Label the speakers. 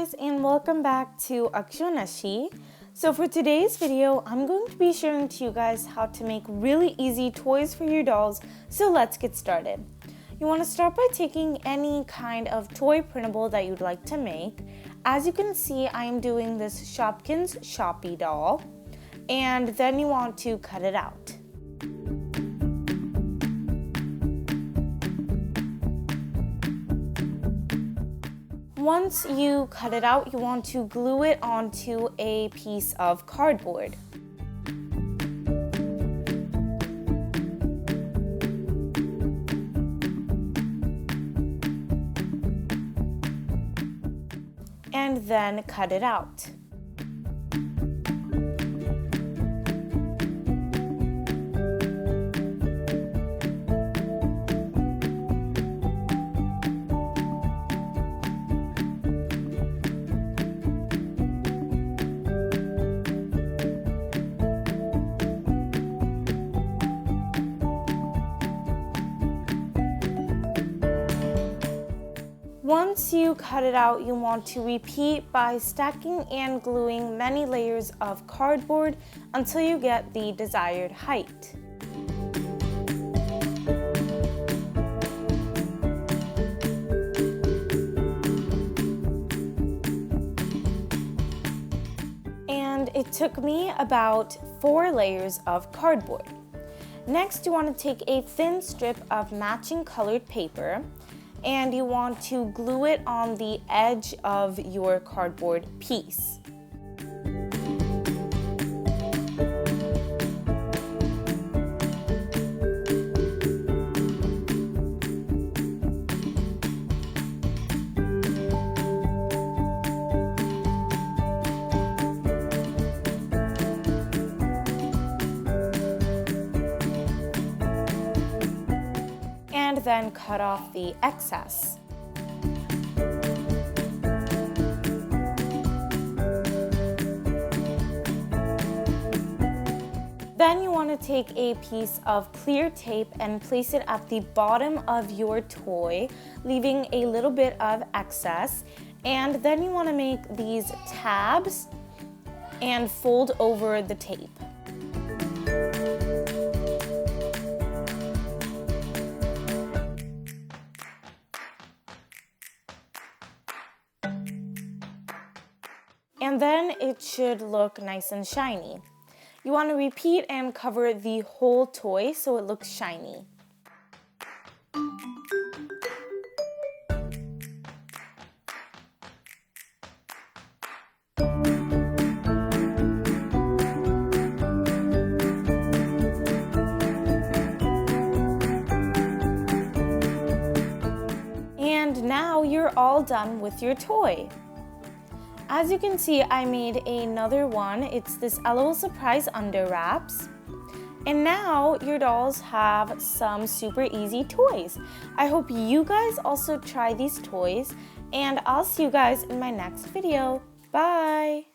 Speaker 1: guys, and welcome back to Akshonashi. So for today's video, I'm going to be sharing to you guys how to make really easy toys for your dolls. So let's get started. You want to start by taking any kind of toy printable that you'd like to make. As you can see, I am doing this Shopkins Shoppy doll, and then you want to cut it out. Once you cut it out, you want to glue it onto a piece of cardboard. And then cut it out. Once you cut it out, you want to repeat by stacking and gluing many layers of cardboard until you get the desired height. And it took me about 4 layers of cardboard. Next, you want to take a thin strip of matching colored paper, and you want to glue it on the edge of your cardboard piece. And then cut off the excess. Then you want to take a piece of clear tape and place it at the bottom of your toy, leaving a little bit of excess. And then you want to make these tabs and fold over the tape. And then it should look nice and shiny. You want to repeat and cover the whole toy so it looks shiny. And now you're all done with your toy. As you can see, I made another one. It's this LOL Surprise Under Wraps. And now your dolls have some super easy toys. I hope you guys also try these toys, and I'll see you guys in my next video. Bye!